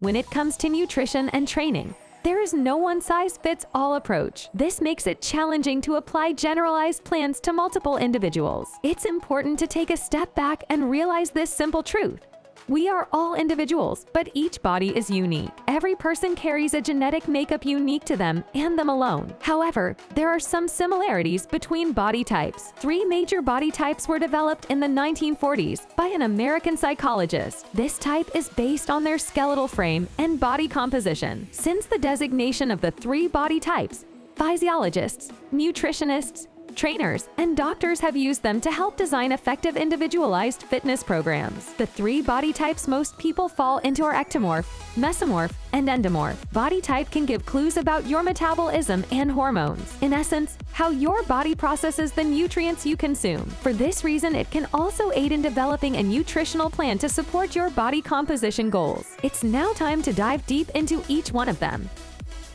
When it comes to nutrition and training, there is no one-size-fits-all approach. This makes it challenging to apply generalized plans to multiple individuals. It's important to take a step back and realize this simple truth. We are all individuals, but each body is unique. Every person carries a genetic makeup unique to them and them alone. However, there are some similarities between body types. 3 major body types were developed in the 1940s by an American psychologist. This type is based on their skeletal frame and body composition. Since the designation of the 3 body types, physiologists, nutritionists, trainers, and doctors have used them to help design effective individualized fitness programs. The 3 body types most people fall into are Ectomorph, Mesomorph, and Endomorph. Body type can give clues about your metabolism and hormones. In essence, how your body processes the nutrients you consume. For this reason, it can also aid in developing a nutritional plan to support your body composition goals. It's now time to dive deep into each one of them.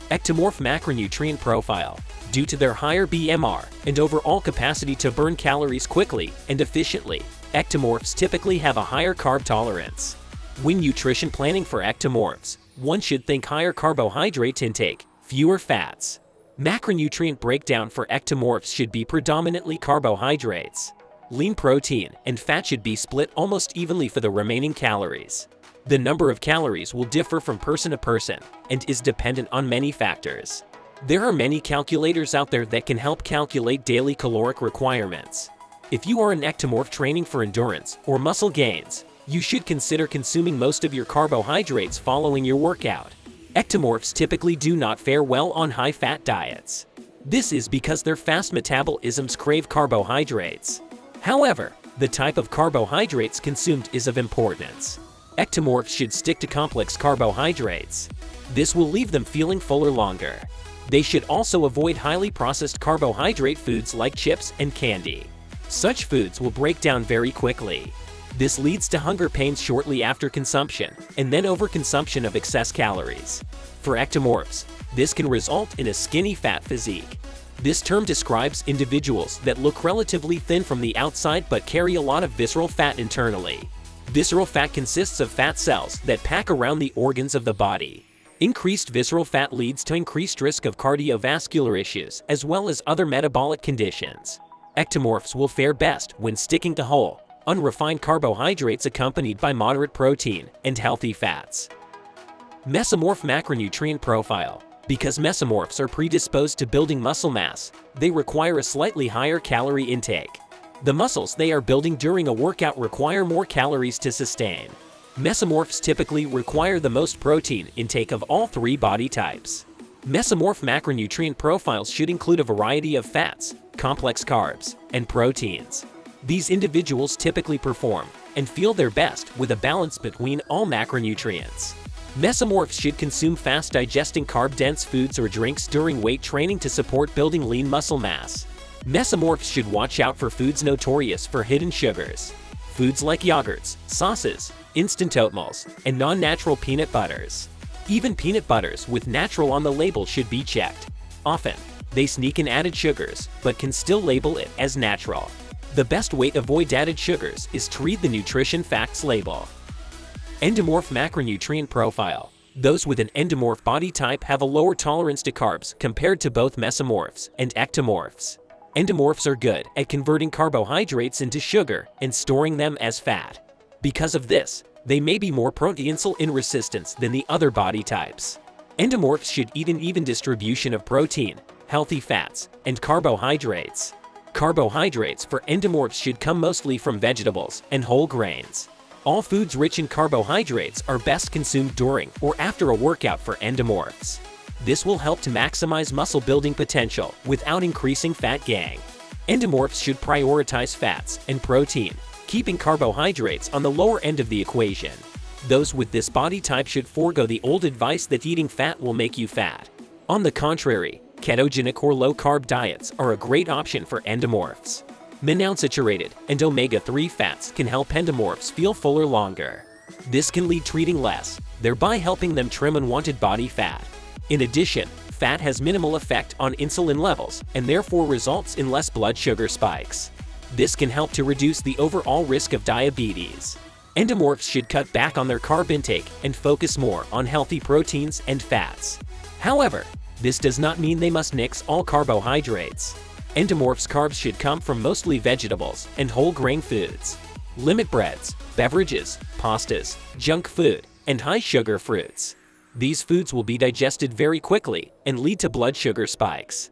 Ectomorph macronutrient profile. Due to their higher BMR and overall capacity to burn calories quickly and efficiently, ectomorphs typically have a higher carb tolerance. When nutrition planning for ectomorphs, one should think higher carbohydrate intake, fewer fats. Macronutrient breakdown for ectomorphs should be predominantly carbohydrates. Lean protein and fat should be split almost evenly for the remaining calories. The number of calories will differ from person to person and is dependent on many factors. There are many calculators out there that can help calculate daily caloric requirements. If you are an ectomorph training for endurance or muscle gains, you should consider consuming most of your carbohydrates following your workout. Ectomorphs typically do not fare well on high-fat diets. This is because their fast metabolisms crave carbohydrates. However, the type of carbohydrates consumed is of importance. Ectomorphs should stick to complex carbohydrates. This will leave them feeling fuller longer. They should also avoid highly processed carbohydrate foods like chips and candy. Such foods will break down very quickly. This leads to hunger pains shortly after consumption, and then overconsumption of excess calories. For ectomorphs, this can result in a skinny fat physique. This term describes individuals that look relatively thin from the outside but carry a lot of visceral fat internally. Visceral fat consists of fat cells that pack around the organs of the body. Increased visceral fat leads to increased risk of cardiovascular issues as well as other metabolic conditions. Ectomorphs will fare best when sticking to whole, unrefined carbohydrates accompanied by moderate protein and healthy fats. Mesomorph macronutrient profile. Because mesomorphs are predisposed to building muscle mass, they require a slightly higher calorie intake. The muscles they are building during a workout require more calories to sustain. Mesomorphs typically require the most protein intake of all 3 body types. Mesomorph macronutrient profiles should include a variety of fats, complex carbs, and proteins. These individuals typically perform and feel their best with a balance between all macronutrients. Mesomorphs should consume fast-digesting carb-dense foods or drinks during weight training to support building lean muscle mass. Mesomorphs should watch out for foods notorious for hidden sugars. Foods like yogurts, sauces, instant oatmeals, and non-natural peanut butters. Even peanut butters with natural on the label should be checked. Often, they sneak in added sugars, but can still label it as natural. The best way to avoid added sugars is to read the nutrition facts label. Endomorph macronutrient profile. Those with an endomorph body type have a lower tolerance to carbs compared to both mesomorphs and ectomorphs. Endomorphs are good at converting carbohydrates into sugar and storing them as fat. Because of this, they may be more prone to insulin resistance than the other body types. Endomorphs should eat an even distribution of protein, healthy fats, and carbohydrates. Carbohydrates for endomorphs should come mostly from vegetables and whole grains. All foods rich in carbohydrates are best consumed during or after a workout for endomorphs. This will help to maximize muscle building potential without increasing fat gain. Endomorphs should prioritize fats and protein, keeping carbohydrates on the lower end of the equation. Those with this body type should forego the old advice that eating fat will make you fat. On the contrary, ketogenic or low-carb diets are a great option for endomorphs. Monounsaturated and omega-3 fats can help endomorphs feel fuller longer. This can lead to eating less, thereby helping them trim unwanted body fat. In addition, fat has minimal effect on insulin levels and therefore results in less blood sugar spikes. This can help to reduce the overall risk of diabetes. Endomorphs should cut back on their carb intake and focus more on healthy proteins and fats. However, this does not mean they must nix all carbohydrates. Endomorphs' carbs should come from mostly vegetables and whole grain foods. Limit breads, beverages, pastas, junk food, and high-sugar fruits. These foods will be digested very quickly and lead to blood sugar spikes.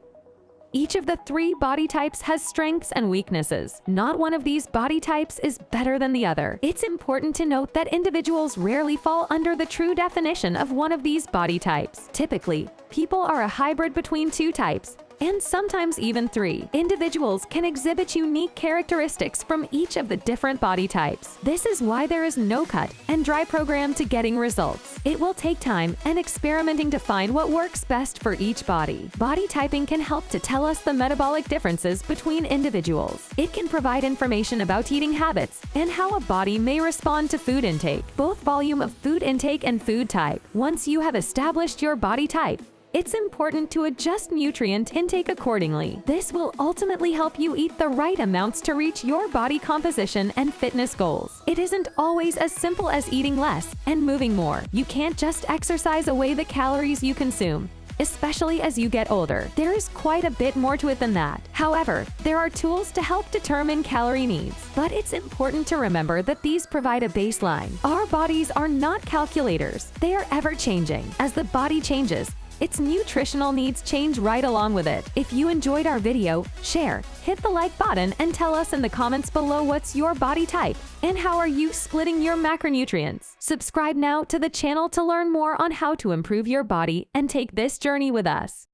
Each of the 3 body types has strengths and weaknesses. Not one of these body types is better than the other. It's important to note that individuals rarely fall under the true definition of one of these body types. Typically, people are a hybrid between 2 types, and sometimes even 3. Individuals can exhibit unique characteristics from each of the different body types. This is why there is no cut and dry program to getting results. It will take time and experimenting to find what works best for each body. Body typing can help to tell us the metabolic differences between individuals. It can provide information about eating habits and how a body may respond to food intake, both volume of food intake and food type. Once you have established your body type, it's important to adjust nutrient intake accordingly. This will ultimately help you eat the right amounts to reach your body composition and fitness goals. It isn't always as simple as eating less and moving more. You can't just exercise away the calories you consume, especially as you get older. There is quite a bit more to it than that. However, there are tools to help determine calorie needs, but it's important to remember that these provide a baseline. Our bodies are not calculators. They are ever-changing. As the body changes, its nutritional needs change right along with it. If you enjoyed our video, share, hit the like button, and tell us in the comments below what's your body type and how are you splitting your macronutrients. Subscribe now to the channel to learn more on how to improve your body and take this journey with us.